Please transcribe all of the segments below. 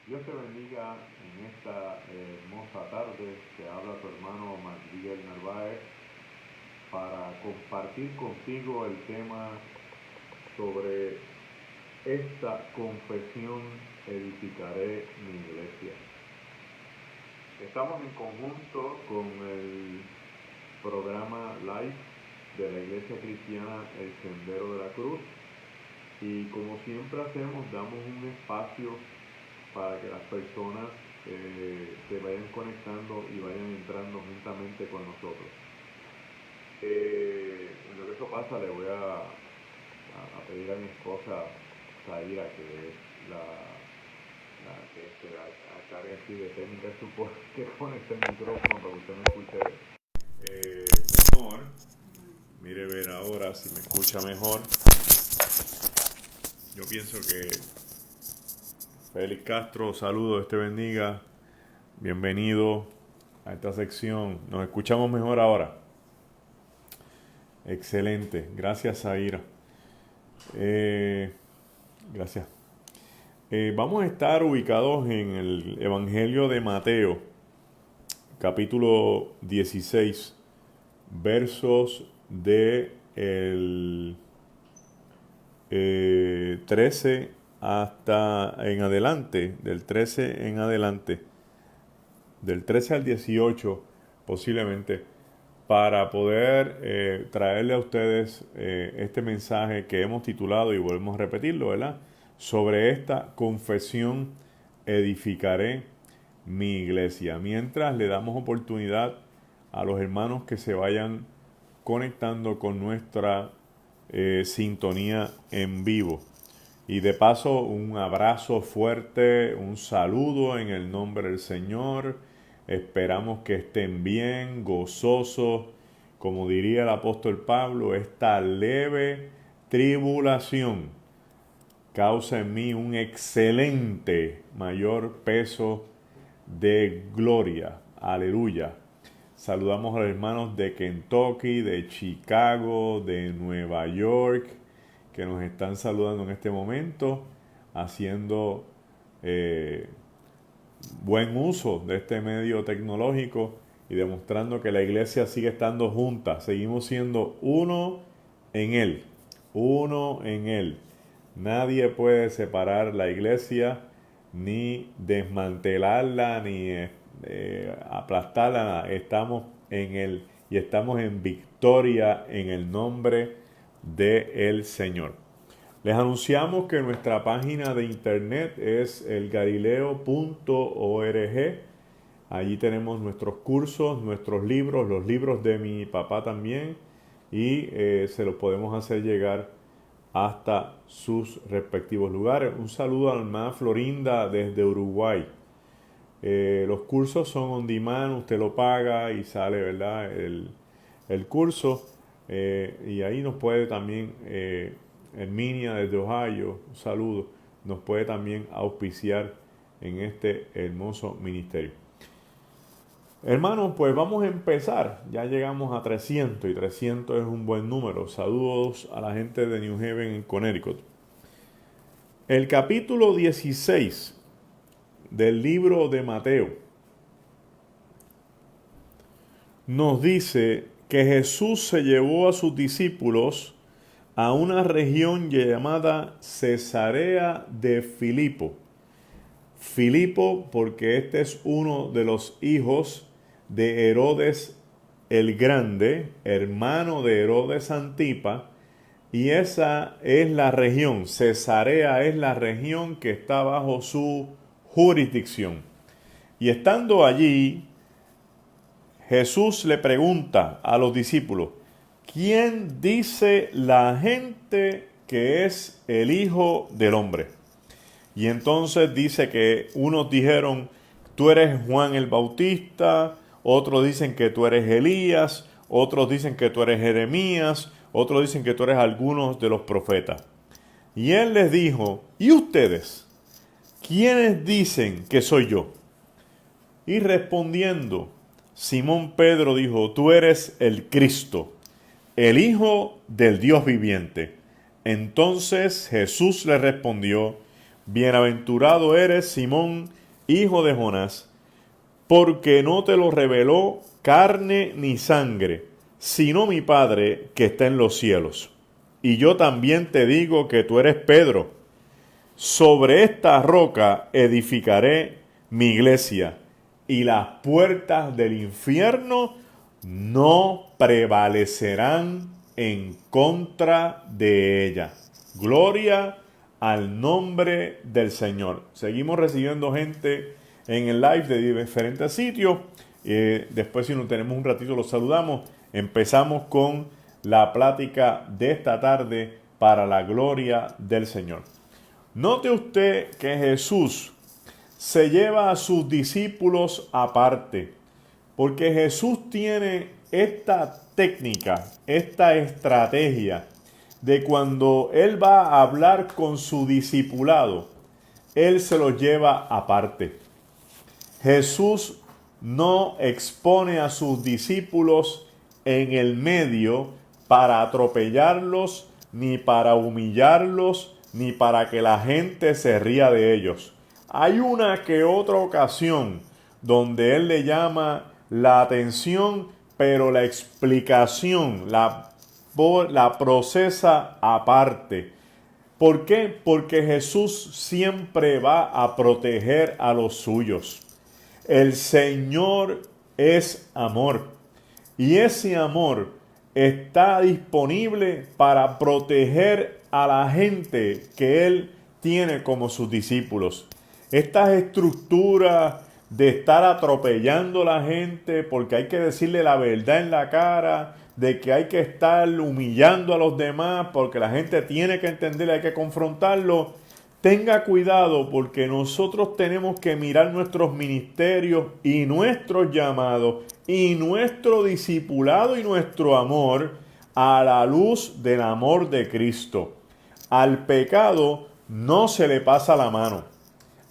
Dios te bendiga en esta hermosa tarde. Te habla tu hermano Miguel Narváez para compartir contigo el tema sobre esta confesión edificaré mi iglesia. Estamos en conjunto con el programa Live de la Iglesia Cristiana El Sendero de la Cruz y como siempre hacemos, damos un espacio para que las personas se vayan conectando y vayan entrando juntamente con nosotros. En lo que eso pasa, le voy a pedir a mi esposa Zaira, que es la que se carga así de técnica de support, que pone este micrófono para que usted me escuche mejor. Mire ver ahora si me escucha mejor. Yo pienso que Félix Castro, saludos, te bendiga. Bienvenido a esta sección. Nos escuchamos mejor ahora. Excelente. Gracias, Zaira. Gracias. Vamos a estar ubicados en el Evangelio de Mateo, capítulo 16, versos de el 13 hasta en adelante, del 13 en adelante, del 13 al 18 posiblemente, para poder traerle a ustedes este mensaje que hemos titulado, y volvemos a repetirlo, ¿verdad? Sobre esta confesión edificaré mi iglesia. Mientras le damos oportunidad a los hermanos que se vayan conectando con nuestra sintonía en vivo. Y de paso, un abrazo fuerte, un saludo en el nombre del Señor. Esperamos que estén bien, gozosos. Como diría el apóstol Pablo, esta leve tribulación causa en mí un excelente mayor peso de gloria. Aleluya. Saludamos a los hermanos de Kentucky, de Chicago, de Nueva York, que nos están saludando en este momento, haciendo buen uso de este medio tecnológico y demostrando que la iglesia sigue estando junta. Seguimos siendo uno en Él, uno en Él. Nadie puede separar la iglesia, ni desmantelarla, ni aplastarla. Estamos en Él y estamos en victoria en el nombre del Señor. Les anunciamos que nuestra página de internet es elgalileo.org. Allí tenemos nuestros cursos, nuestros libros, los libros de mi papá también, y se los podemos hacer llegar hasta sus respectivos lugares. Un saludo a la hermana Florinda desde Uruguay. Los cursos son on demand, usted lo paga y sale, ¿verdad? El curso. Y ahí nos puede también, Herminia desde Ohio, un saludo, nos puede también auspiciar en este hermoso ministerio. Hermanos, pues vamos a empezar. Ya llegamos a 300 y 300 es un buen número. Saludos a la gente de New Haven en Connecticut. El capítulo 16 del libro de Mateo nos dice que Jesús se llevó a sus discípulos a una región llamada Cesarea de Filipo. Filipo, porque este es uno de los hijos de Herodes el Grande, hermano de Herodes Antipa, y esa es la región, Cesarea es la región que está bajo su jurisdicción. Y estando allí, Jesús le pregunta a los discípulos, ¿quién dice la gente que es el Hijo del Hombre? Y entonces dice que unos dijeron, tú eres Juan el Bautista, otros dicen que tú eres Elías, otros dicen que tú eres Jeremías, otros dicen que tú eres algunos de los profetas. Y él les dijo, ¿y ustedes? ¿Quiénes dicen que soy yo? Y respondiendo, Simón Pedro dijo, tú eres el Cristo, el Hijo del Dios viviente. Entonces Jesús le respondió, Bienaventurado eres, Simón, hijo de Jonás, porque no te lo reveló carne ni sangre, sino mi Padre que está en los cielos. Y yo también te digo que tú eres Pedro. Sobre esta roca edificaré mi iglesia, y las puertas del infierno no prevalecerán en contra de ella. Gloria al nombre del Señor. Seguimos recibiendo gente en el live de diferentes sitios. Después, si nos tenemos un ratito, los saludamos. Empezamos con la plática de esta tarde para la gloria del Señor. Note usted que Jesús se lleva a sus discípulos aparte, porque Jesús tiene esta técnica, esta estrategia de cuando Él va a hablar con su discipulado, Él se los lleva aparte. Jesús no expone a sus discípulos en el medio para atropellarlos, ni para humillarlos, ni para que la gente se ría de ellos. Hay una que otra ocasión donde Él le llama la atención, pero la explicación la procesa aparte. ¿Por qué? Porque Jesús siempre va a proteger a los suyos. El Señor es amor, y ese amor está disponible para proteger a la gente que Él tiene como sus discípulos. Estas estructuras de estar atropellando a la gente porque hay que decirle la verdad en la cara, de que hay que estar humillando a los demás porque la gente tiene que entender, hay que confrontarlo. Tenga cuidado, porque nosotros tenemos que mirar nuestros ministerios y nuestros llamados y nuestro discipulado y nuestro amor a la luz del amor de Cristo. Al pecado no se le pasa la mano.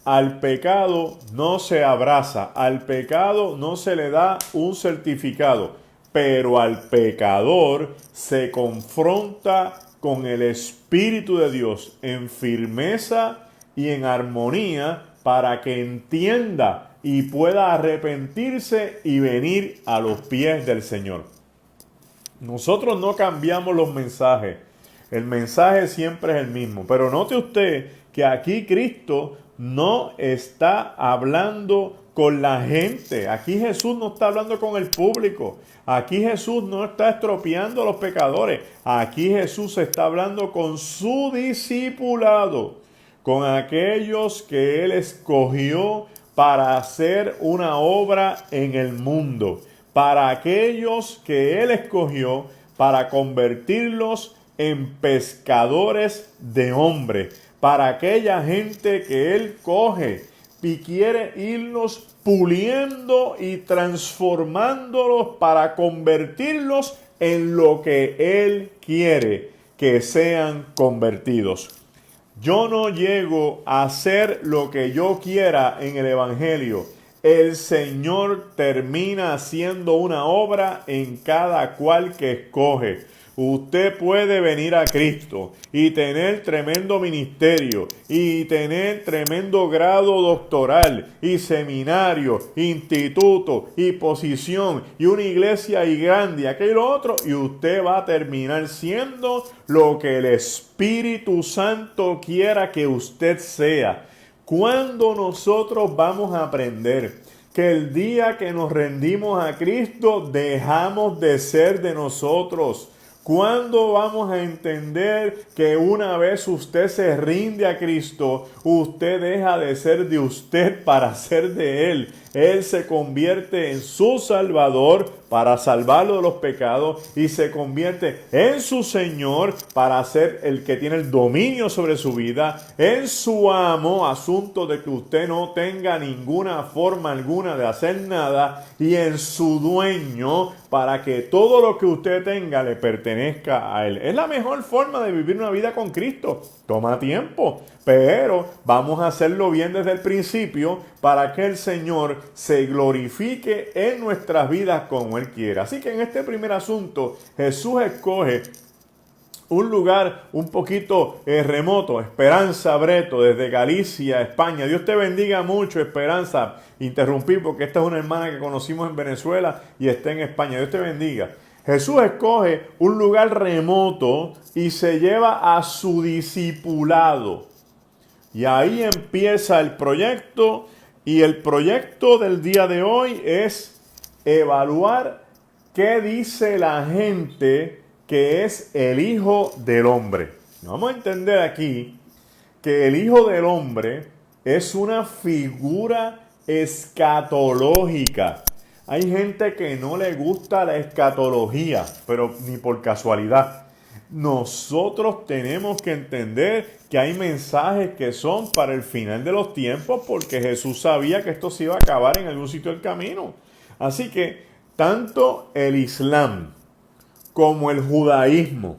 Al pecado no se abraza. Al pecado no se le da un certificado. Pero al pecador se confronta con el Espíritu de Dios en firmeza y en armonía para que entienda y pueda arrepentirse y venir a los pies del Señor. Nosotros no cambiamos los mensajes. El mensaje siempre es el mismo. Pero note usted que aquí Cristo no está hablando con la gente. Aquí Jesús no está hablando con el público. Aquí Jesús no está estropeando a los pecadores. Aquí Jesús está hablando con su discipulado, con aquellos que Él escogió para hacer una obra en el mundo, para aquellos que Él escogió para convertirlos en pescadores de hombres, para aquella gente que Él coge y quiere irlos puliendo y transformándolos para convertirlos en lo que Él quiere que sean convertidos. Yo no llego a hacer lo que yo quiera en el Evangelio. El Señor termina haciendo una obra en cada cual que escoge. Usted puede venir a Cristo y tener tremendo ministerio y tener tremendo grado doctoral y seminario, instituto y posición y una iglesia y grande, aquello y lo otro, y usted va a terminar siendo lo que el Espíritu Santo quiera que usted sea. ¿Cuándo nosotros vamos a aprender que el día que nos rendimos a Cristo dejamos de ser de nosotros? ¿Cuándo vamos a entender que una vez usted se rinde a Cristo, usted deja de ser de usted para ser de Él? Él se convierte en su Salvador para salvarlo de los pecados y se convierte en su Señor para ser el que tiene el dominio sobre su vida, en su amo, asunto de que usted no tenga ninguna forma alguna de hacer nada, y en su dueño para que todo lo que usted tenga le pertenezca a Él. Es la mejor forma de vivir una vida con Cristo. Toma tiempo, pero vamos a hacerlo bien desde el principio para que el Señor se glorifique en nuestras vidas como Él quiera. Así que en este primer asunto, Jesús escoge un lugar un poquito remoto, Esperanza Breto, desde Galicia, España. Dios te bendiga mucho, Esperanza. Interrumpí porque esta es una hermana que conocimos en Venezuela y está en España. Dios te bendiga. Jesús escoge un lugar remoto y se lleva a su discipulado. Y ahí empieza el proyecto. Y el proyecto del día de hoy es evaluar qué dice la gente que es el Hijo del Hombre. Vamos a entender aquí que el Hijo del Hombre es una figura escatológica. Hay gente que no le gusta la escatología, pero ni por casualidad. Nosotros tenemos que entender que hay mensajes que son para el final de los tiempos, porque Jesús sabía que esto se iba a acabar en algún sitio del camino. Así que tanto el Islam como el judaísmo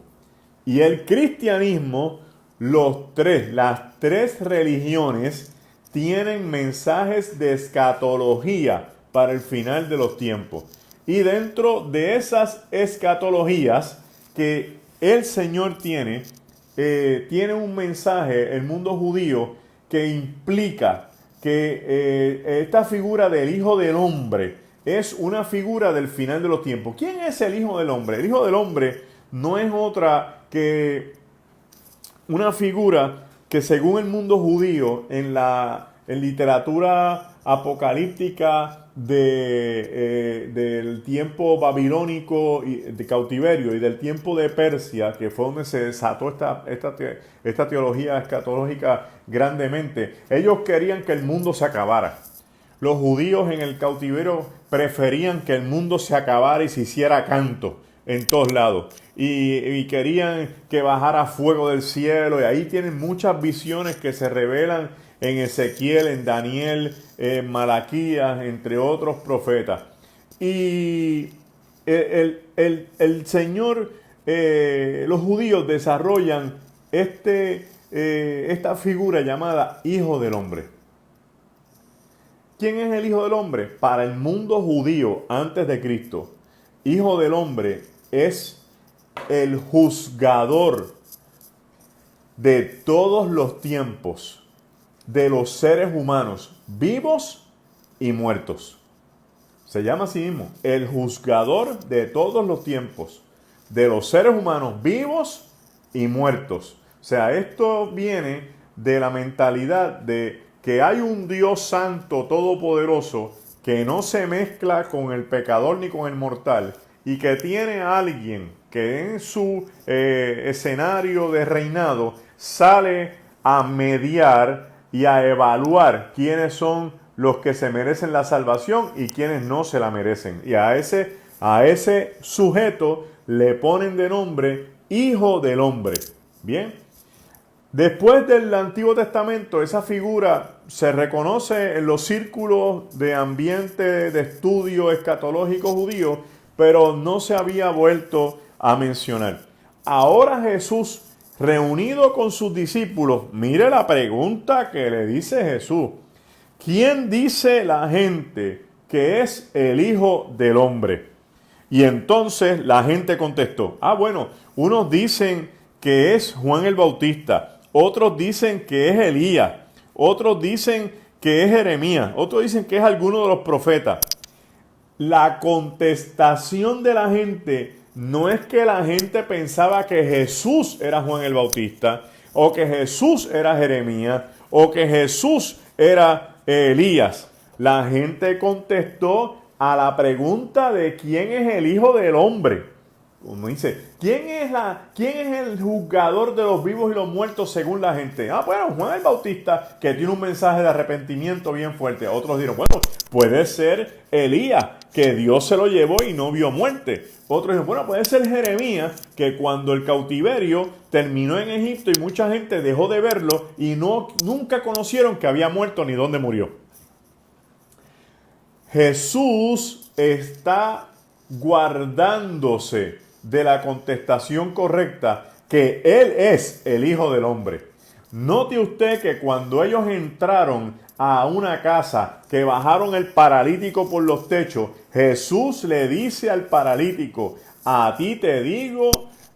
y el cristianismo, las tres religiones tienen mensajes de escatología para el final de los tiempos. Y dentro de esas escatologías que el Señor tiene un mensaje, el mundo judío, que implica que esta figura del Hijo del Hombre es una figura del final de los tiempos. ¿Quién es el Hijo del Hombre? El Hijo del Hombre no es otra que una figura que, según el mundo judío, en literatura apocalíptica del tiempo babilónico y de cautiverio y del tiempo de Persia, que fue donde se desató esta teología escatológica grandemente, ellos querían que el mundo se acabara. Los judíos en el cautiverio preferían que el mundo se acabara y se hiciera canto en todos lados. Y querían que bajara fuego del cielo. Y ahí tienen muchas visiones que se revelan en Ezequiel, en Daniel, en Malaquías, entre otros profetas. Y el Señor, los judíos desarrollan esta figura llamada Hijo del Hombre. ¿Quién es el Hijo del Hombre? Para el mundo judío antes de Cristo, Hijo del Hombre es el juzgador de todos los tiempos, de los seres humanos, vivos y muertos. Se llama así mismo, el juzgador de todos los tiempos, de los seres humanos, vivos y muertos. O sea, esto viene de la mentalidad de que hay un Dios santo, todopoderoso, que no se mezcla con el pecador ni con el mortal, y que tiene a alguien que en su escenario de reinado sale a mediar y a evaluar quiénes son los que se merecen la salvación y quiénes no se la merecen. Y a ese sujeto le ponen de nombre Hijo del Hombre. Bien. Después del Antiguo Testamento, esa figura se reconoce en los círculos de ambiente de estudio escatológico judío, pero no se había vuelto a mencionar. Ahora Jesús, reunido con sus discípulos, mire la pregunta que le dice Jesús. ¿Quién dice la gente que es el Hijo del Hombre? Y entonces la gente contestó, bueno, unos dicen que es Juan el Bautista, otros dicen que es Elías, otros dicen que es Jeremías, otros dicen que es alguno de los profetas. La contestación de la gente no es que la gente pensaba que Jesús era Juan el Bautista, o que Jesús era Jeremías, o que Jesús era Elías. La gente contestó a la pregunta de quién es el Hijo del Hombre. Uno dice, ¿quién es el juzgador de los vivos y los muertos según la gente? Bueno, Juan el Bautista, que tiene un mensaje de arrepentimiento bien fuerte. Otros dijeron, bueno, puede ser Elías, que Dios se lo llevó y no vio muerte. Otros dijeron, bueno, puede ser Jeremías, que cuando el cautiverio terminó en Egipto y mucha gente dejó de verlo y nunca conocieron que había muerto ni dónde murió. Jesús está guardándose de la contestación correcta, que Él es el Hijo del Hombre. Note usted que cuando ellos entraron a una casa, que bajaron el paralítico por los techos, Jesús le dice al paralítico, a ti te digo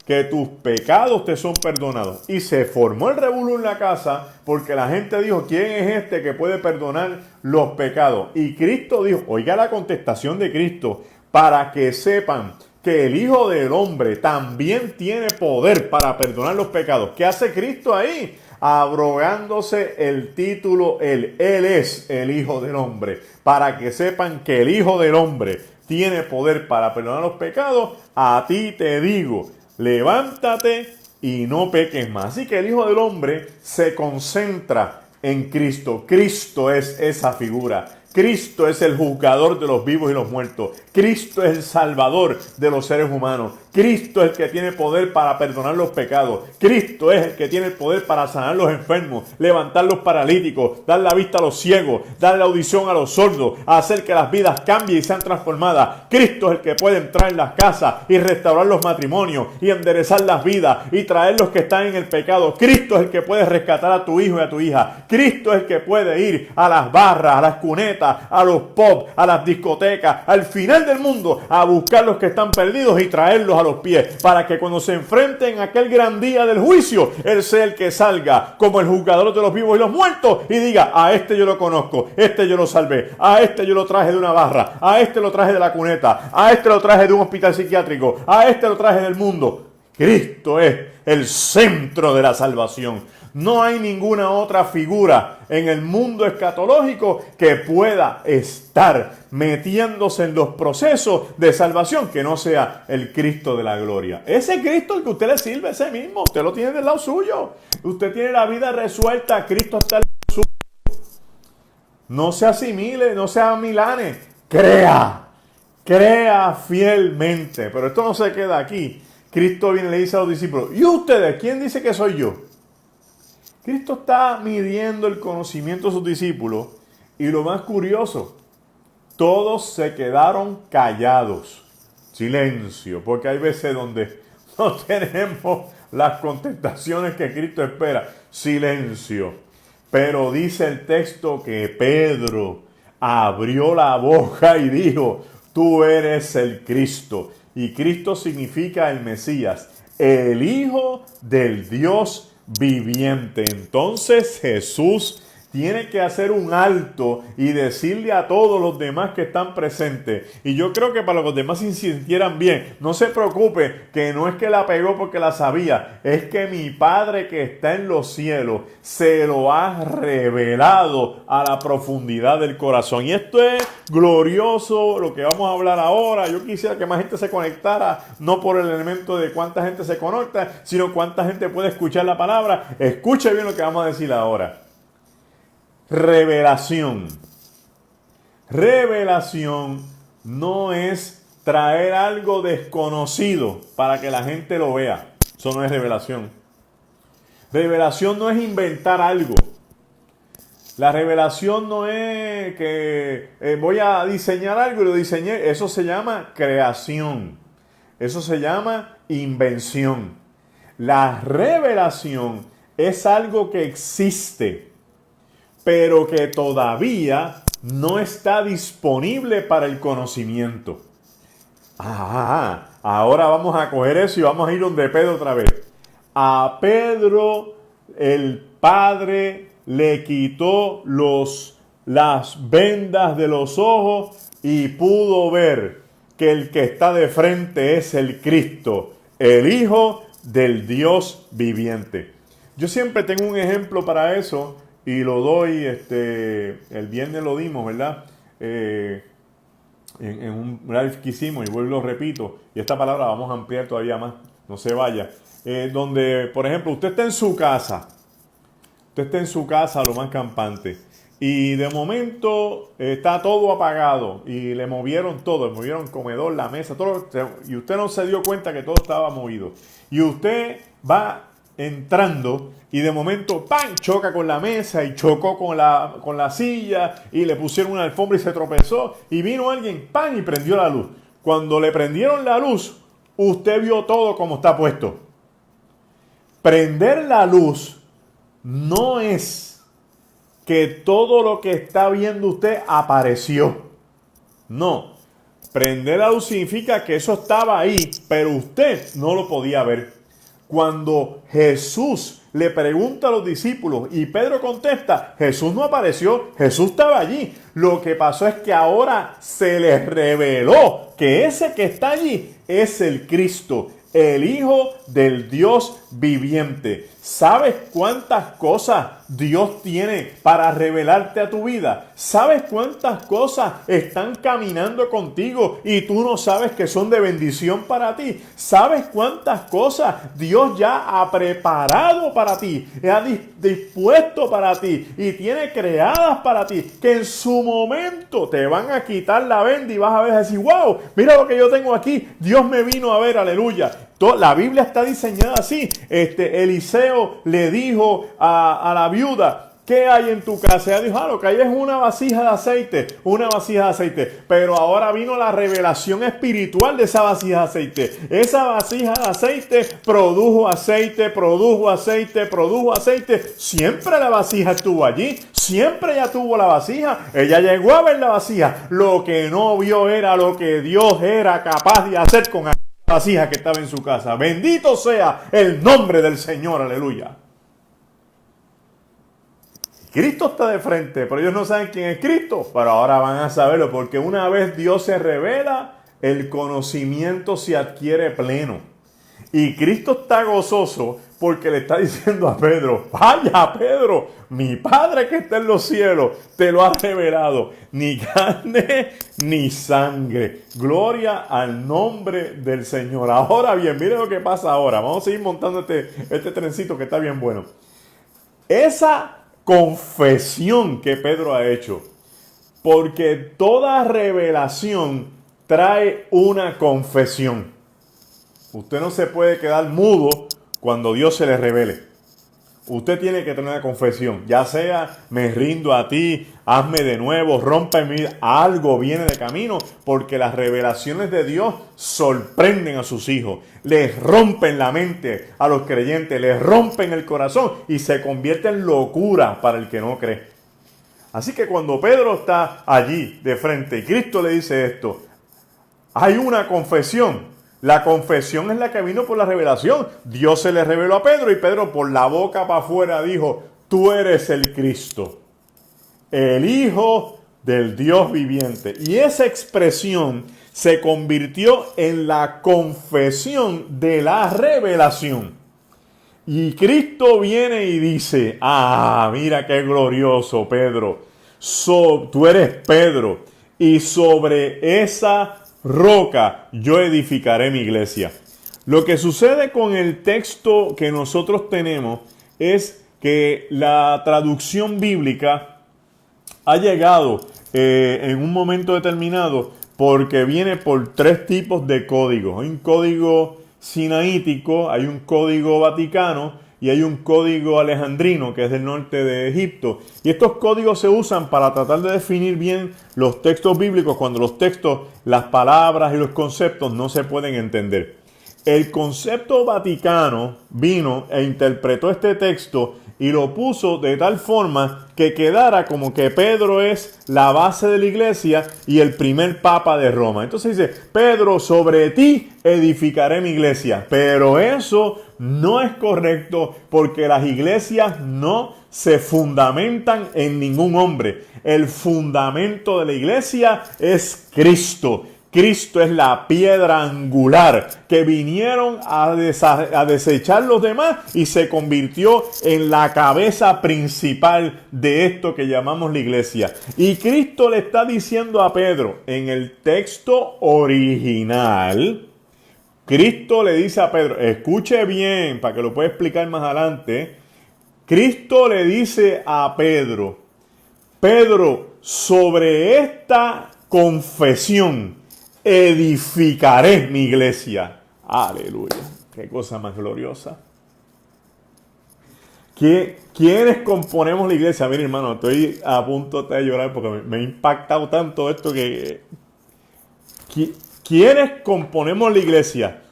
que tus pecados te son perdonados. Y se formó el revolú en la casa porque la gente dijo, ¿quién es este que puede perdonar los pecados? Y Cristo dijo, oiga la contestación de Cristo, para que sepan que el Hijo del Hombre también tiene poder para perdonar los pecados. ¿Qué hace Cristo ahí? Abrogándose el título, Él es el Hijo del Hombre. Para que sepan que el Hijo del Hombre tiene poder para perdonar los pecados, a ti te digo, levántate y no peques más. Así que el Hijo del Hombre se concentra en Cristo. Cristo es esa figura. Cristo es el juzgador de los vivos y los muertos. Cristo es el salvador de los seres humanos. Cristo es el que tiene poder para perdonar los pecados. Cristo es el que tiene el poder para sanar los enfermos, levantar los paralíticos, dar la vista a los ciegos, dar la audición a los sordos, hacer que las vidas cambien y sean transformadas. Cristo es el que puede entrar en las casas y restaurar los matrimonios y enderezar las vidas y traer los que están en el pecado. Cristo es el que puede rescatar a tu hijo y a tu hija. Cristo es el que puede ir a las barras, a las cunetas, a los pubs, a las discotecas, al final del mundo, a buscar los que están perdidos y traerlos a los pies, para que cuando se enfrenten a aquel gran día del juicio, Él sea el que salga como el juzgador de los vivos y los muertos y diga, a este yo lo conozco, este yo lo salvé, a este yo lo traje de una barra, a este lo traje de la cuneta, a este lo traje de un hospital psiquiátrico, a este lo traje del mundo. Cristo es el centro de la salvación. No hay ninguna otra figura en el mundo escatológico que pueda estar metiéndose en los procesos de salvación que no sea el Cristo de la gloria. Ese Cristo al que usted le sirve, ese mismo, usted lo tiene del lado suyo. Usted tiene la vida resuelta, Cristo está del lado suyo. No se asimile, no se amilane, crea fielmente. Pero esto no se queda aquí. Cristo viene y le dice a los discípulos, ¿y ustedes? ¿Quién dice que soy yo? Cristo está midiendo el conocimiento de sus discípulos y lo más curioso, todos se quedaron callados. Silencio, porque hay veces donde no tenemos las contestaciones que Cristo espera. Silencio. Pero dice el texto que Pedro abrió la boca y dijo, tú eres el Cristo. Y Cristo significa el Mesías, el Hijo del Dios viviente. Entonces Jesús tiene que hacer un alto y decirle a todos los demás que están presentes. Y yo creo que para que los demás se sintieran bien, no se preocupe, que no es que la pegó porque la sabía, es que mi Padre que está en los cielos se lo ha revelado a la profundidad del corazón. Y esto es glorioso, lo que vamos a hablar ahora. Yo quisiera que más gente se conectara, no por el elemento de cuánta gente se conecta, sino cuánta gente puede escuchar la palabra. Escuche bien lo que vamos a decir ahora. Revelación. Revelación no es traer algo desconocido para que la gente lo vea. Eso no es revelación. Revelación no es inventar algo. La revelación no es que voy a diseñar algo y lo diseñé. Eso se llama creación. Eso se llama invención. La revelación es algo que existe, pero que todavía no está disponible para el conocimiento. Ahora vamos a coger eso y vamos a ir donde Pedro otra vez. A Pedro el Padre le quitó las vendas de los ojos y pudo ver que el que está de frente es el Cristo, el Hijo del Dios viviente. Yo siempre tengo un ejemplo para eso. Y lo doy, el viernes lo dimos, ¿verdad? En un live que hicimos, y vuelvo y lo repito, y esta palabra vamos a ampliar todavía más, no se vaya. Donde, por ejemplo, usted está en su casa, lo más campante, y de momento está todo apagado, y le movieron todo, le movieron el comedor, la mesa, todo, y usted no se dio cuenta que todo estaba movido. Y usted va entrando y de momento ¡pam! Choca con la mesa y chocó con la silla y le pusieron una alfombra y se tropezó y vino alguien ¡pam! Y prendió la luz. Cuando le prendieron la luz, usted vio todo como está puesto. Prender la luz no es que todo lo que está viendo usted apareció. No. Prender la luz significa que eso estaba ahí, pero usted no lo podía ver. Cuando Jesús le pregunta a los discípulos y Pedro contesta, Jesús no apareció, Jesús estaba allí. Lo que pasó es que ahora se les reveló que ese que está allí es el Cristo, el Hijo del Dios viviente. ¿Sabes cuántas cosas Dios tiene para revelarte a tu vida? ¿Sabes cuántas cosas están caminando contigo y tú no sabes que son de bendición para ti? ¿Sabes cuántas cosas Dios ya ha preparado para ti, ha dispuesto para ti y tiene creadas para ti, que en su momento te van a quitar la venda y vas a ver así, wow, mira lo que yo tengo aquí, Dios me vino a ver, aleluya. La Biblia está diseñada así. Eliseo le dijo a la viuda, ¿qué hay en tu casa? Ella dijo, lo que hay es una vasija de aceite, Pero ahora vino la revelación espiritual de esa vasija de aceite. Esa vasija de aceite produjo aceite. Siempre la vasija estuvo allí. Siempre ella tuvo la vasija. Ella llegó a ver la vasija. Lo que no vio era lo que Dios era capaz de hacer con la vasija que estaba en su casa. Bendito sea el nombre del Señor, aleluya. Cristo está de frente, pero ellos no saben quién es Cristo. Pero ahora van a saberlo, porque una vez Dios se revela, el conocimiento se adquiere pleno. Y Cristo está gozoso porque le está diciendo a Pedro, vaya Pedro, mi Padre que está en los cielos te lo ha revelado. Ni carne ni sangre. Gloria al nombre del Señor. Ahora bien, miren lo que pasa ahora. Vamos a seguir montando este trencito que está bien bueno. Esa confesión que Pedro ha hecho, porque toda revelación trae una confesión. Usted no se puede quedar mudo cuando Dios se le revele. Usted tiene que tener una confesión, ya sea me rindo a ti, hazme de nuevo, rompe mi vida. Algo viene de camino, porque las revelaciones de Dios sorprenden a sus hijos, les rompen la mente a los creyentes, les rompen el corazón y se convierte en locura para el que no cree. Así que cuando Pedro está allí de frente y Cristo le dice esto, hay una confesión. La confesión es la que vino por la revelación. Dios se le reveló a Pedro y Pedro por la boca para afuera dijo, tú eres el Cristo, el Hijo del Dios viviente. Y esa expresión se convirtió en la confesión de la revelación. Y Cristo viene y dice, mira qué glorioso Pedro, tú eres Pedro y sobre esa roca yo edificaré mi iglesia. Lo que sucede con el texto que nosotros tenemos es que la traducción bíblica ha llegado en un momento determinado porque viene por tres tipos de códigos. Hay un código sinaítico, hay un código vaticano y hay un código alejandrino que es del norte de Egipto. Y estos códigos se usan para tratar de definir bien los textos bíblicos cuando los textos, las palabras y los conceptos no se pueden entender. El concepto vaticano vino e interpretó este texto y lo puso de tal forma que quedara como que Pedro es la base de la iglesia y el primer papa de Roma. Entonces dice, Pedro, sobre ti edificaré mi iglesia. Pero eso no es correcto porque las iglesias no se fundamentan en ningún hombre. El fundamento de la iglesia es Cristo. Cristo es la piedra angular que vinieron a desechar los demás y se convirtió en la cabeza principal de esto que llamamos la iglesia. Y Cristo le está diciendo a Pedro en el texto original, Cristo le dice a Pedro, escuche bien para que lo pueda explicar más adelante, Cristo le dice a Pedro, Pedro, sobre esta confesión edificaré mi iglesia. Aleluya. Qué cosa más gloriosa. ¿Quiénes componemos la iglesia? Mira, hermano, estoy a punto de llorar porque me ha impactado tanto esto que... ¿Quiénes componemos la iglesia?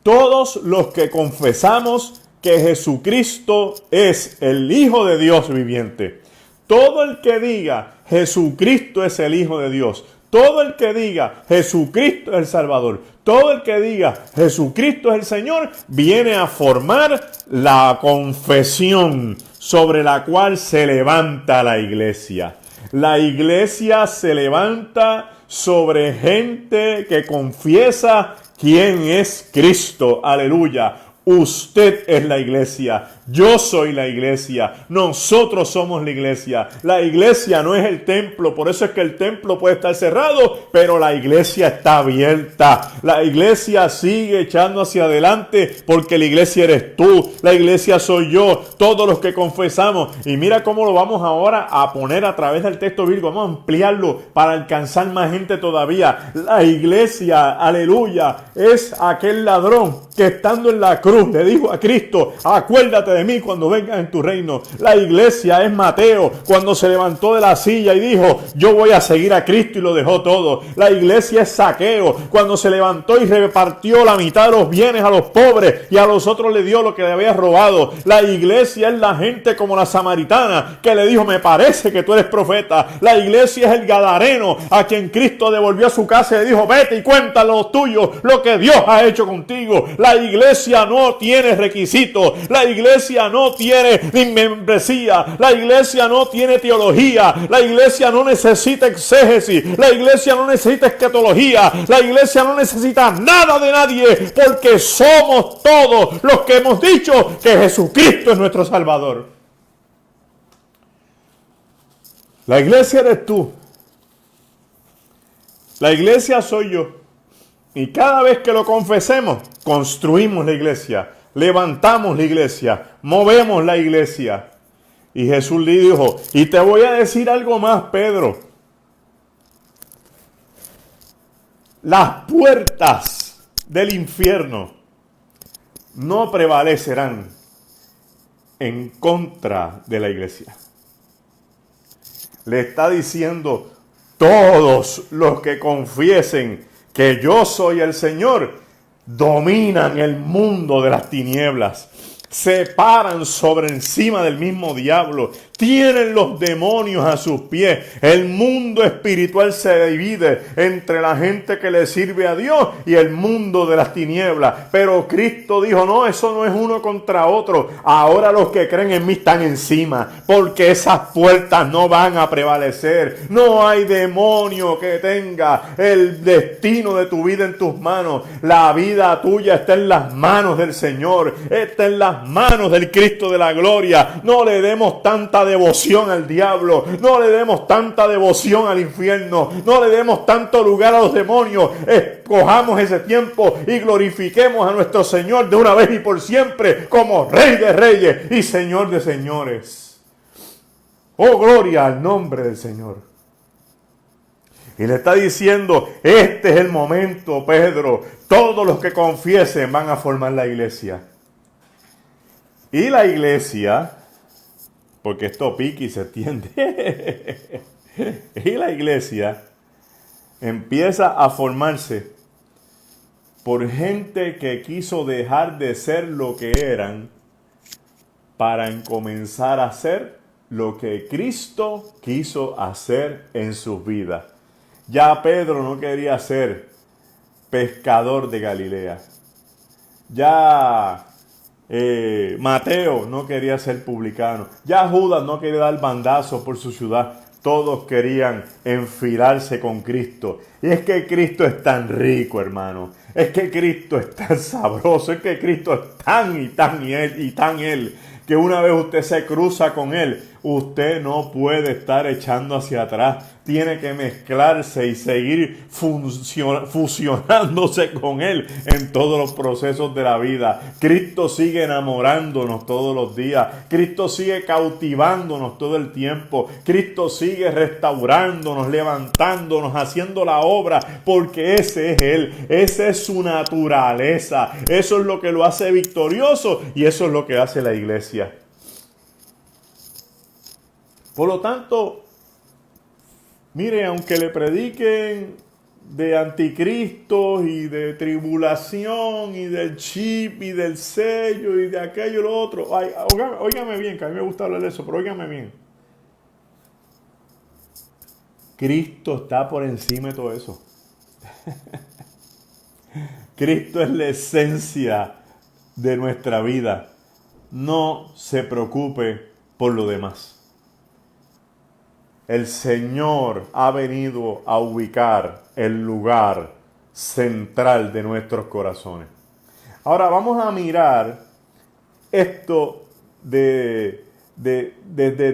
Todos los que confesamos que Jesucristo es el Hijo de Dios viviente. Todo el que diga Jesucristo es el Hijo de Dios. Todo el que diga Jesucristo es el Salvador, todo el que diga Jesucristo es el Señor, viene a formar la confesión sobre la cual se levanta la iglesia. La iglesia se levanta sobre gente que confiesa quién es Cristo. Aleluya. Usted es la iglesia, yo soy la iglesia, nosotros somos la iglesia. La iglesia no es el templo, por eso es que el templo puede estar cerrado, pero la iglesia está abierta. La iglesia sigue echando hacia adelante porque la iglesia eres tú, la iglesia soy yo, todos los que confesamos. Y mira cómo lo vamos ahora a poner a través del texto bíblico, vamos a ampliarlo para alcanzar más gente todavía. La iglesia, aleluya, es aquel ladrón que estando en la cruz le dijo a Cristo, acuérdate de mí cuando vengas en tu reino. La iglesia es Mateo, cuando se levantó de la silla y dijo, yo voy a seguir a Cristo, y lo dejó todo. La iglesia es Zaqueo, cuando se levantó y repartió la mitad de los bienes a los pobres y a los otros le dio lo que le había robado. La iglesia es la gente como la samaritana que le dijo, me parece que tú eres profeta. La iglesia es el gadareno a quien Cristo devolvió a su casa y le dijo, vete y cuéntale a los tuyos lo que Dios ha hecho contigo. La iglesia no tiene requisitos, la iglesia no tiene membresía, la iglesia no tiene teología, la iglesia no necesita exégesis, la iglesia no necesita escatología, la iglesia no necesita nada de nadie, porque somos todos los que hemos dicho que Jesucristo es nuestro Salvador. La iglesia eres tú, la iglesia soy yo. Y cada vez que lo confesemos, construimos la iglesia, levantamos la iglesia, movemos la iglesia. Y Jesús le dijo, y te voy a decir algo más, Pedro. Las puertas del infierno no prevalecerán en contra de la iglesia. Le está diciendo, todos los que confiesen que yo soy el Señor, dominan el mundo de las tinieblas, se paran sobre encima del mismo diablo, tienen los demonios a sus pies. El mundo espiritual se divide entre la gente que le sirve a Dios y el mundo de las tinieblas. Pero Cristo dijo, no, eso no es uno contra otro. Ahora los que creen en mí están encima, porque esas puertas no van a prevalecer. No hay demonio que tenga el destino de tu vida en tus manos. La vida tuya está en las manos del Señor, está en las manos del Cristo de la gloria. No le demos tanta devoción al diablo, no le demos tanta devoción al infierno, no le demos tanto lugar a los demonios. Escojamos ese tiempo y glorifiquemos a nuestro Señor de una vez y por siempre como Rey de Reyes y Señor de Señores. Oh, gloria al nombre del Señor. Y le está diciendo, este es el momento, Pedro. Todos los que confiesen van a formar la iglesia. Y la iglesia, porque esto pica y se extiende, y la iglesia empieza a formarse por gente que quiso dejar de ser lo que eran para comenzar a ser lo que Cristo quiso hacer en sus vidas. Ya Pedro no quería ser pescador de Galilea. Ya Mateo no quería ser publicano. Ya Judas no quería dar bandazos por su ciudad. Todos querían enfilarse con Cristo. Y es que Cristo es tan rico, hermano. Es que Cristo es tan sabroso. Es que Cristo es tan y tan Él, que una vez usted se cruza con Él, usted no puede estar echando hacia atrás. Tiene que mezclarse y seguir fusionándose con Él en todos los procesos de la vida. Cristo sigue enamorándonos todos los días. Cristo sigue cautivándonos todo el tiempo. Cristo sigue restaurándonos, levantándonos, haciendo la obra, porque ese es Él. Esa es su naturaleza. Eso es lo que lo hace victorioso y eso es lo que hace la iglesia. Por lo tanto, mire, aunque le prediquen de anticristo y de tribulación y del chip y del sello y de aquello y lo otro, óigame bien, que a mí me gusta hablar de eso, pero óigame bien. Cristo está por encima de todo eso. Cristo es la esencia de nuestra vida. No se preocupe por lo demás. El Señor ha venido a ubicar el lugar central de nuestros corazones. Ahora vamos a mirar esto desde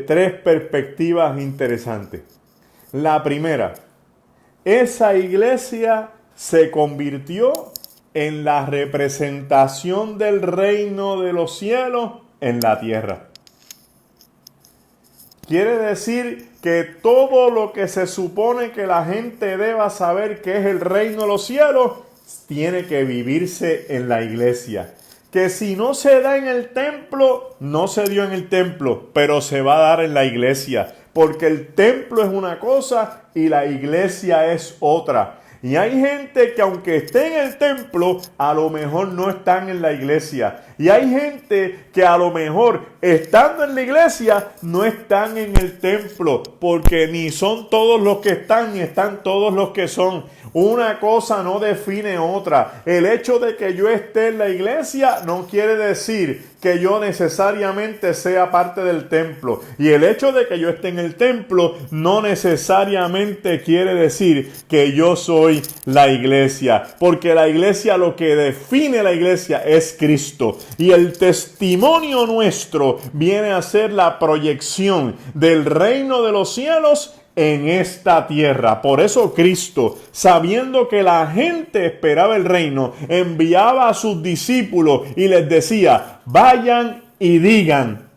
tres perspectivas interesantes. La primera, esa iglesia se convirtió en la representación del reino de los cielos en la tierra. Quiere decir que todo lo que se supone que la gente deba saber que es el reino de los cielos, tiene que vivirse en la iglesia. Que si no se da en el templo, no se dio en el templo, pero se va a dar en la iglesia. Porque el templo es una cosa y la iglesia es otra. Y hay gente que aunque esté en el templo, a lo mejor no están en la iglesia. Y hay gente que a lo mejor estando en la iglesia, no están en el templo. Porque ni son todos los que están, ni están todos los que son. Una cosa no define otra. El hecho de que yo esté en la iglesia no quiere decir que yo necesariamente sea parte del templo. Y el hecho de que yo esté en el templo no necesariamente quiere decir que yo soy la iglesia. Porque la iglesia, lo que define la iglesia es Cristo. Y el testimonio nuestro viene a ser la proyección del reino de los cielos en esta tierra. Por eso Cristo, sabiendo que la gente esperaba el reino, enviaba a sus discípulos y les decía: vayan y digan,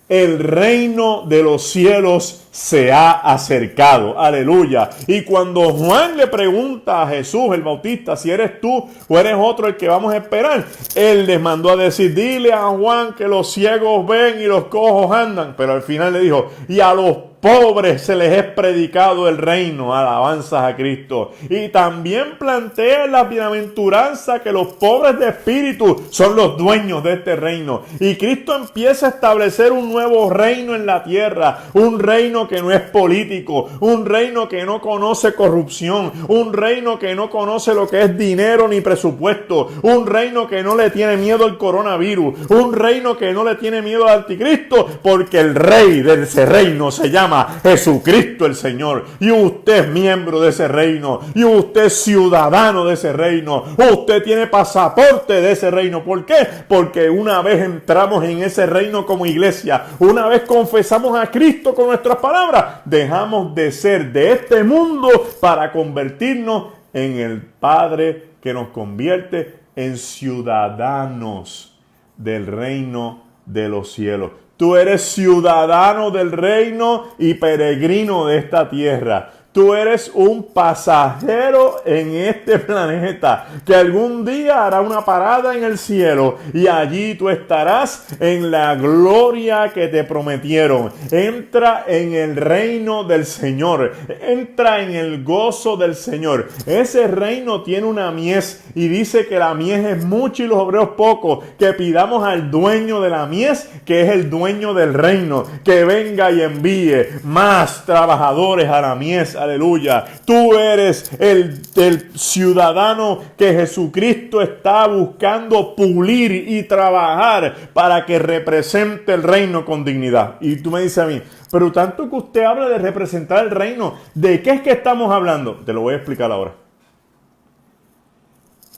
el reino de los cielos se ha acercado. Aleluya. Y cuando Juan le pregunta a Jesús el Bautista si eres tú o eres otro el que vamos a esperar, él les mandó a decir: dile a Juan que los ciegos ven y los cojos andan. Pero al final le dijo: y a los pobres se les es predicado el reino. Alabanzas a Cristo. Y también plantea la bienaventuranza que los pobres de espíritu son los dueños de este reino. Y Cristo empieza a establecer un nuevo reino en la tierra, un reino que no es político, un reino que no conoce corrupción, un reino que no conoce lo que es dinero ni presupuesto, un reino que no le tiene miedo al coronavirus, un reino que no le tiene miedo al anticristo, porque el rey de ese reino se llama Jesucristo el Señor. Y usted es miembro de ese reino, y usted es ciudadano de ese reino, usted tiene pasaporte de ese reino. ¿Por qué? Porque una vez entramos en ese reino como iglesia, una vez confesamos a Cristo con nuestras palabras, dejamos de ser de este mundo para convertirnos en el Padre que nos convierte en ciudadanos del reino de los cielos. Tú eres ciudadano del reino y peregrino de esta tierra. Tú eres un pasajero en este planeta que algún día hará una parada en el cielo y allí tú estarás en la gloria que te prometieron. Entra en el reino del Señor. Entra en el gozo del Señor. Ese reino tiene una mies y dice que la mies es mucha y los obreros pocos. Que pidamos al dueño de la mies, que es el dueño del reino, que venga y envíe más trabajadores a la mies. Aleluya. Tú eres el ciudadano que Jesucristo está buscando pulir y trabajar para que represente el reino con dignidad. Y tú me dices a mí: pero tanto que usted habla de representar el reino, ¿de qué es que estamos hablando? Te lo voy a explicar ahora.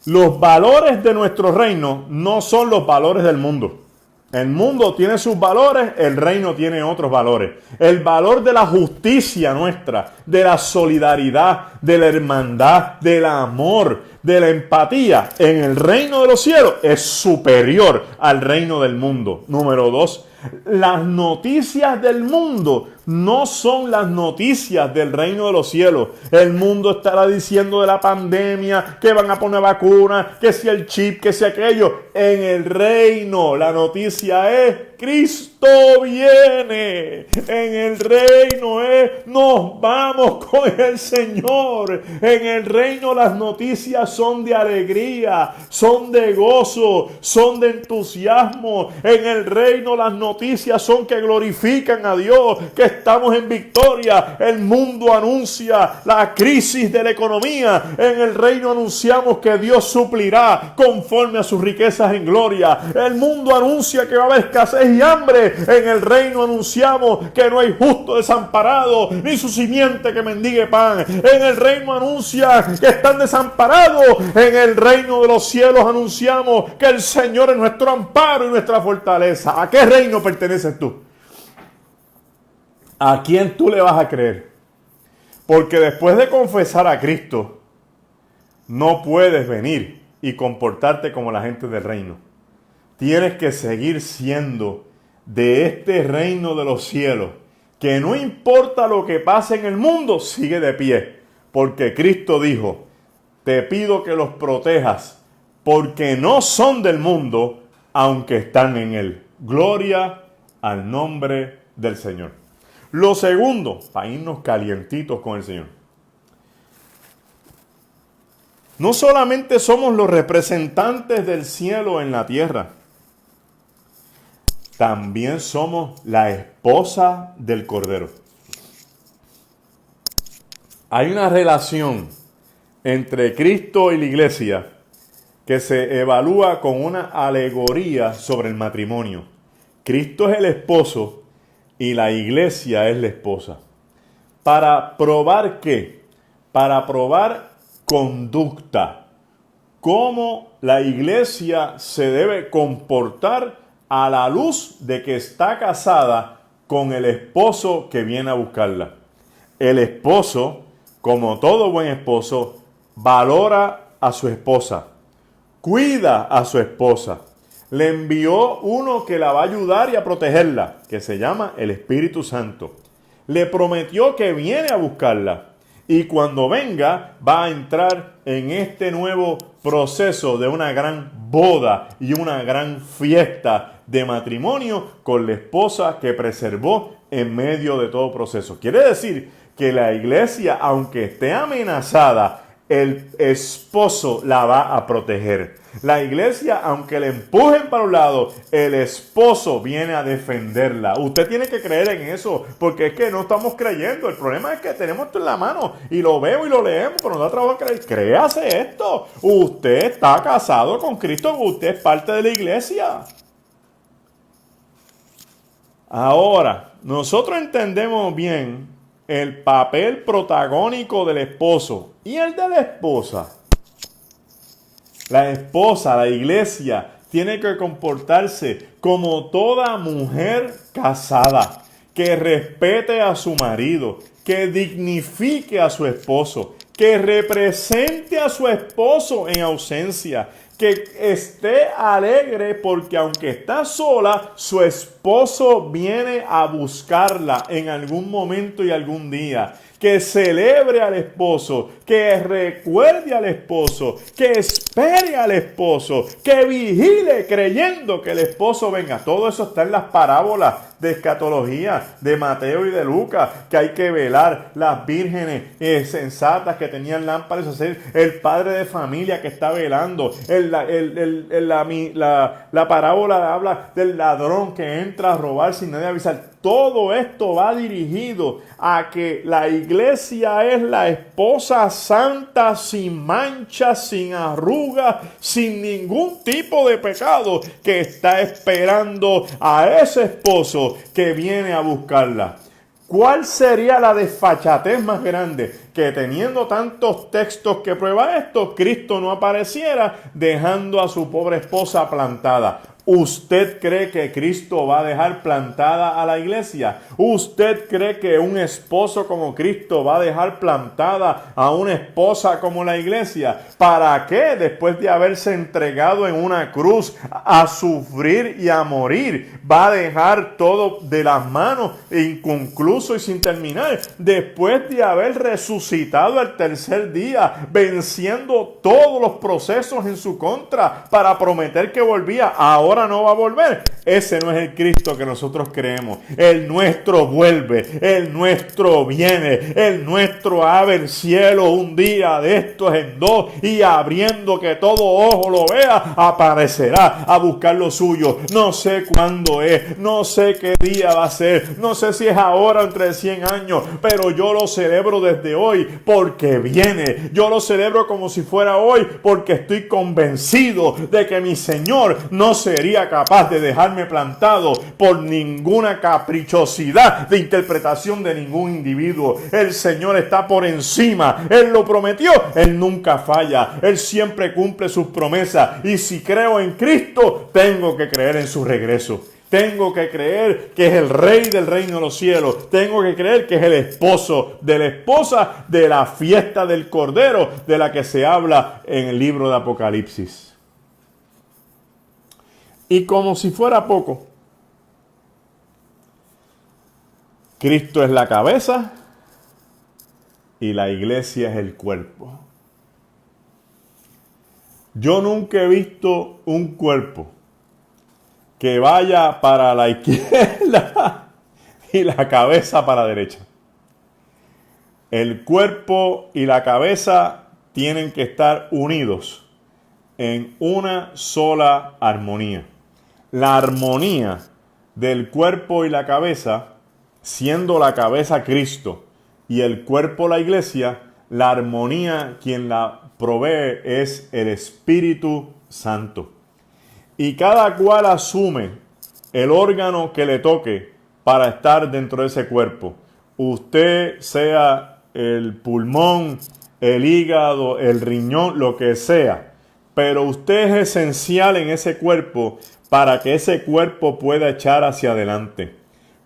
Los valores de nuestro reino no son los valores del mundo. El mundo tiene sus valores, el reino tiene otros valores. El valor de la justicia nuestra, de la solidaridad, de la hermandad, del amor, de la empatía en el reino de los cielos es superior al reino del mundo. Número 2, las noticias del mundo no son las noticias del reino de los cielos. El mundo estará diciendo de la pandemia, que van a poner vacuna, que si el chip, que si aquello. En el reino la noticia es: Cristo viene. En el reino es: nos vamos con el Señor. En el reino las noticias son de alegría, son de gozo, son de entusiasmo. En el reino las noticias son que glorifican a Dios, que estamos en victoria. El mundo anuncia la crisis de la economía. En el reino anunciamos que Dios suplirá conforme a sus riquezas en gloria. El mundo anuncia que va a haber escasez y hambre. En el reino anunciamos que no hay justo desamparado, ni su simiente que mendigue pan. En el reino anuncia que están desamparados. En el reino de los cielos anunciamos que el Señor es nuestro amparo y nuestra fortaleza. ¿A qué reino perteneces tú? ¿A quién tú le vas a creer? Porque después de confesar a Cristo, no puedes venir y comportarte como la gente del reino. Tienes que seguir siendo de este reino de los cielos, que no importa lo que pase en el mundo, sigue de pie. Porque Cristo dijo, te pido que los protejas, porque no son del mundo, aunque están en él. Gloria al nombre del Señor. Lo segundo, para irnos calientitos con el Señor. No solamente somos los representantes del cielo en la tierra, también somos la esposa del Cordero. Hay una relación entre Cristo y la iglesia que se evalúa con una alegoría sobre el matrimonio. Cristo es el esposo y la iglesia es la esposa. ¿Para probar qué? Para probar conducta. Cómo la iglesia se debe comportar a la luz de que está casada con el esposo que viene a buscarla. El esposo, como todo buen esposo, valora a su esposa, cuida a su esposa. Le envió uno que la va a ayudar y a protegerla, que se llama el Espíritu Santo. Le prometió que viene a buscarla y cuando venga va a entrar en este nuevo proceso de una gran boda y una gran fiesta de matrimonio con la esposa que preservó en medio de todo proceso. Quiere decir que la iglesia, aunque esté amenazada, el esposo la va a proteger. La iglesia, aunque le empujen para un lado, el esposo viene a defenderla. Usted tiene que creer en eso, porque es que no estamos creyendo. El problema es que tenemos esto en la mano y lo vemos y lo leemos, pero nos da trabajo creer. Créase esto. Usted está casado con Cristo, usted es parte de la iglesia. Ahora, nosotros entendemos bien el papel protagónico del esposo y el de la esposa. La esposa, la iglesia, tiene que comportarse como toda mujer casada, que respete a su marido, que dignifique a su esposo, que represente a su esposo en ausencia, que esté alegre porque aunque está sola, su esposo viene a buscarla en algún momento y algún día. Que celebre al esposo, que recuerde al esposo, que espere al esposo, que vigile creyendo que el esposo venga. Todo eso está en las parábolas de escatología de Mateo y de Lucas, que hay que velar. Las vírgenes sensatas que tenían lámparas, el padre de familia que está velando. La parábola habla del ladrón que entra a robar sin nadie avisar. Todo esto va dirigido a que la iglesia es la esposa santa, sin mancha, sin arrugas, sin ningún tipo de pecado, que está esperando a ese esposo que viene a buscarla. ¿Cuál sería la desfachatez más grande? Que teniendo tantos textos que prueban esto, Cristo no apareciera dejando a su pobre esposa plantada. ¿Usted cree que Cristo va a dejar plantada a la iglesia? ¿Usted cree que un esposo como Cristo va a dejar plantada a una esposa como la iglesia? ¿Para qué? Después de haberse entregado en una cruz a sufrir y a morir, va a dejar todo de las manos inconcluso y sin terminar. Después de haber resucitado al tercer día, venciendo todos los procesos en su contra para prometer que volvía, ahora ahora no va a volver. Ese no es el Cristo que nosotros creemos. El nuestro vuelve, el nuestro viene, el nuestro abre el cielo un día de estos en dos y abriendo que todo ojo lo vea, aparecerá a buscar lo suyo. No sé cuándo es, no sé qué día va a ser, no sé si es ahora o entre 100 años, pero yo lo celebro desde hoy porque viene. Yo lo celebro como si fuera hoy porque estoy convencido de que mi Señor no sería capaz de dejarme plantado por ninguna caprichosidad de interpretación de ningún individuo. El Señor está por encima. Él lo prometió. Él nunca falla. Él siempre cumple sus promesas. Y si creo en Cristo, tengo que creer en su regreso. Tengo que creer que es el Rey del reino de los cielos. Tengo que creer que es el esposo de la esposa de la fiesta del Cordero de la que se habla en el libro de Apocalipsis. Y como si fuera poco, Cristo es la cabeza y la iglesia es el cuerpo. Yo nunca he visto un cuerpo que vaya para la izquierda y la cabeza para la derecha. El cuerpo y la cabeza tienen que estar unidos en una sola armonía. La armonía del cuerpo y la cabeza, siendo la cabeza Cristo y el cuerpo la iglesia, la armonía quien la provee es el Espíritu Santo. Y cada cual asume el órgano que le toque para estar dentro de ese cuerpo. Usted sea el pulmón, el hígado, el riñón, lo que sea. Pero usted es esencial en ese cuerpo para que ese cuerpo pueda echar hacia adelante.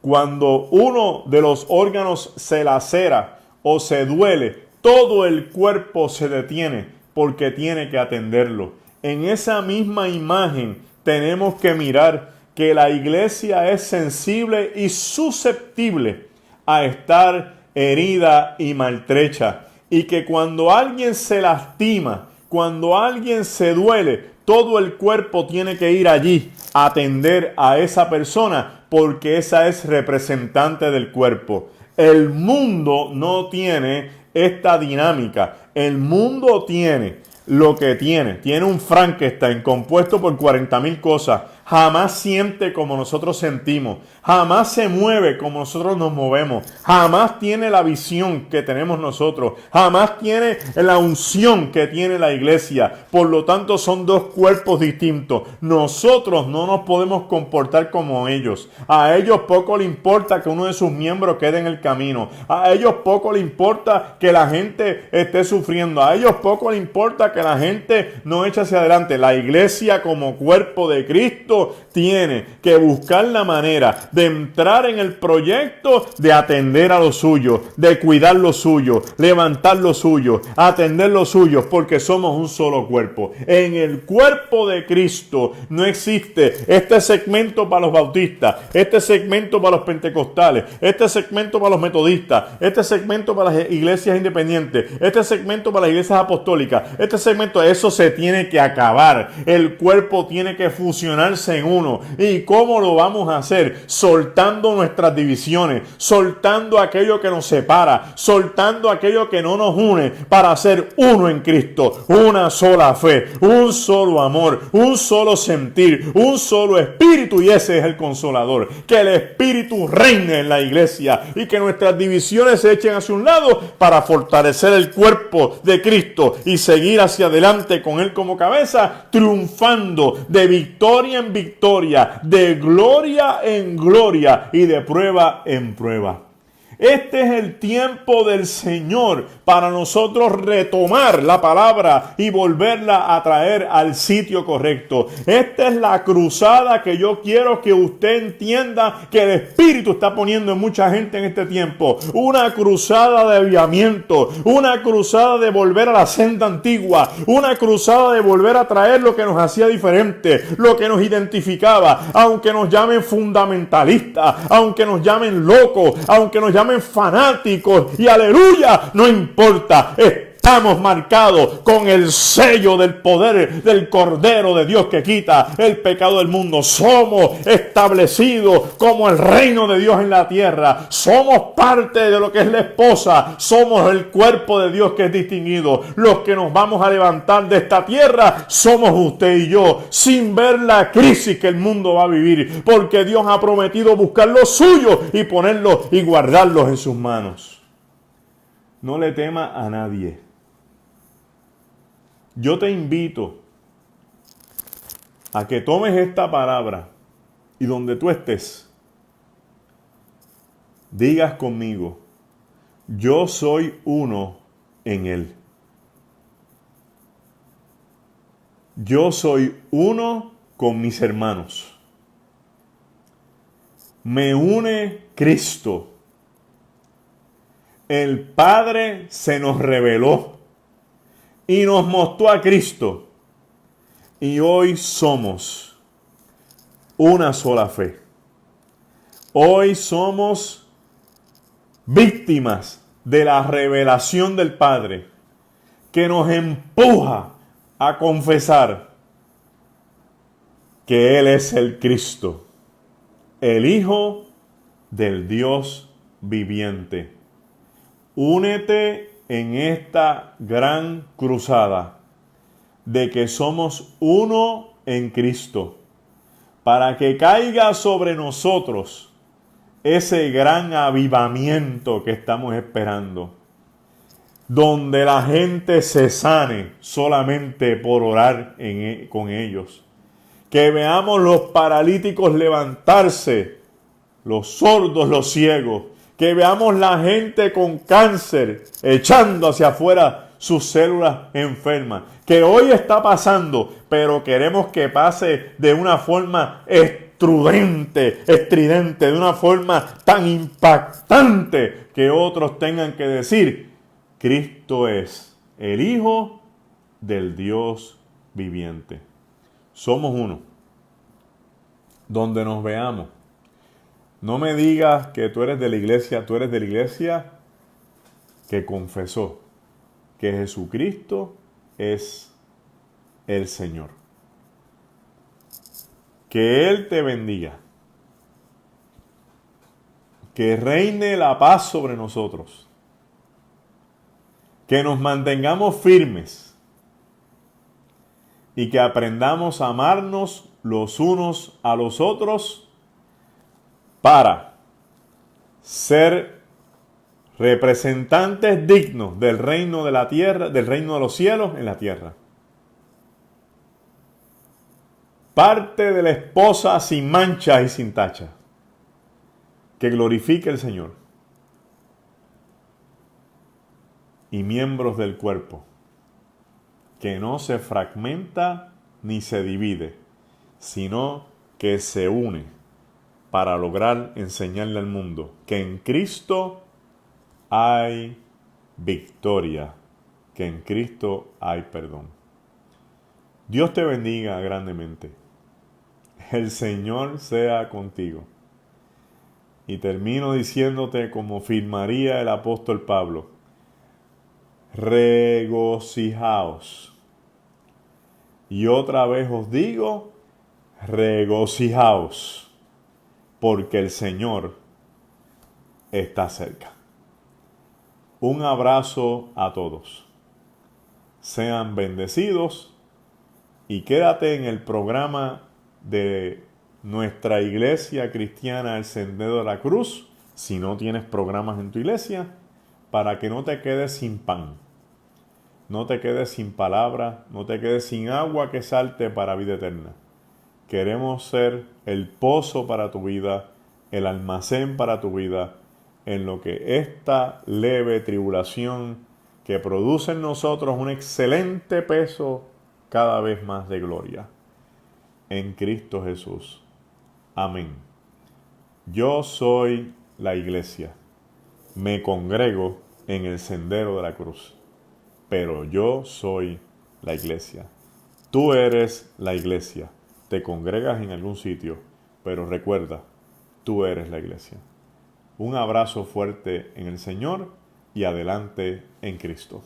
Cuando uno de los órganos se lacera o se duele, todo el cuerpo se detiene porque tiene que atenderlo. En esa misma imagen tenemos que mirar que la iglesia es sensible y susceptible a estar herida y maltrecha. Y que cuando alguien se lastima, cuando alguien se duele, todo el cuerpo tiene que ir allí a atender a esa persona porque esa es representante del cuerpo. El mundo no tiene esta dinámica. El mundo tiene lo que tiene. Tiene un Frankenstein compuesto por 40,000 cosas. Jamás siente como nosotros sentimos. Jamás se mueve como nosotros nos movemos. Jamás tiene la visión que tenemos nosotros. Jamás tiene la unción que tiene la iglesia. Por lo tanto, son dos cuerpos distintos. Nosotros no nos podemos comportar como ellos. A ellos poco le importa que uno de sus miembros quede en el camino. A ellos poco le importa que la gente esté sufriendo. A ellos poco le importa que la gente no eche hacia adelante. La iglesia como cuerpo de Cristo tiene que buscar la manera de entrar en el proyecto de atender a lo suyo, de cuidar lo suyo, levantar lo suyo, atender lo suyo, porque somos un solo cuerpo. En el cuerpo de Cristo no existe este segmento para los bautistas, este segmento para los pentecostales, este segmento para los metodistas, este segmento para las iglesias independientes, este segmento para las iglesias apostólicas, este segmento, eso se tiene que acabar. El cuerpo tiene que fusionarse en uno. ¿Y cómo lo vamos a hacer? Soltando nuestras divisiones, soltando aquello que nos separa, soltando aquello que no nos une para ser uno en Cristo, una sola fe, un solo amor, un solo sentir, un solo espíritu, y ese es el Consolador. Que el Espíritu reine en la iglesia y que nuestras divisiones se echen hacia un lado para fortalecer el cuerpo de Cristo y seguir hacia adelante con Él como cabeza, triunfando de victoria en victoria, de gloria en gloria y de prueba en prueba. Este es el tiempo del Señor para nosotros retomar la palabra y volverla a traer al sitio correcto. Esta es la cruzada que yo quiero que usted entienda que el Espíritu está poniendo en mucha gente en este tiempo. Una cruzada de avivamiento, una cruzada de volver a la senda antigua, una cruzada de volver a traer lo que nos hacía diferente, lo que nos identificaba, aunque nos llamen fundamentalistas, aunque nos llamen locos, aunque nos llamen fanáticos, y aleluya, no importa. estamos marcados con el sello del poder del Cordero de Dios que quita el pecado del mundo. Somos establecidos como el reino de Dios en la tierra. Somos parte de lo que es la esposa. Somos el cuerpo de Dios que es distinguido. Los que nos vamos a levantar de esta tierra somos usted y yo, sin ver la crisis que el mundo va a vivir, porque Dios ha prometido buscar lo suyo y ponerlo y guardarlos en sus manos. No le tema a nadie. Yo te invito a que tomes esta palabra y donde tú estés, digas conmigo: yo soy uno en Él. Yo soy uno con mis hermanos. Me une Cristo. El Padre se nos reveló y nos mostró a Cristo. Y hoy somos una sola fe. Hoy somos víctimas de la revelación del Padre, que nos empuja a confesar que Él es el Cristo, el Hijo del Dios viviente. Únete en esta gran cruzada de que somos uno en Cristo, para que caiga sobre nosotros ese gran avivamiento que estamos esperando, donde la gente se sane solamente por orar con ellos. Que veamos los paralíticos levantarse, los sordos, los ciegos. Que veamos la gente con cáncer echando hacia afuera sus células enfermas. Que hoy está pasando, pero queremos que pase de una forma estridente, de una forma tan impactante que otros tengan que decir: Cristo es el Hijo del Dios viviente. Somos uno. Donde nos veamos, no me digas que tú eres de la iglesia que confesó que Jesucristo es el Señor. Que Él te bendiga. Que reine la paz sobre nosotros. Que nos mantengamos firmes y que aprendamos a amarnos los unos a los otros para ser representantes dignos del reino de la tierra, del reino de los cielos en la tierra. Parte de la esposa sin mancha y sin tacha, que glorifique al Señor. Y miembros del cuerpo, que no se fragmenta ni se divide, sino que se une para lograr enseñarle al mundo que en Cristo hay victoria, que en Cristo hay perdón. Dios te bendiga grandemente. El Señor sea contigo. Y termino diciéndote como firmaría el apóstol Pablo: regocijaos. Y otra vez os digo, regocijaos, porque el Señor está cerca. Un abrazo a todos. Sean bendecidos y quédate en el programa de nuestra iglesia cristiana El Sendero de la Cruz, si no tienes programas en tu iglesia, para que no te quedes sin pan, no te quedes sin palabra, no te quedes sin agua que salte para vida eterna. Queremos ser el pozo para tu vida, el almacén para tu vida, en lo que esta leve tribulación que produce en nosotros un excelente peso cada vez más de gloria. En Cristo Jesús. Amén. Yo soy la iglesia. Me congrego en el sendero de la cruz. Pero yo soy la iglesia. Tú eres la iglesia. Te congregas en algún sitio, pero recuerda, tú eres la iglesia. Un abrazo fuerte en el Señor y adelante en Cristo.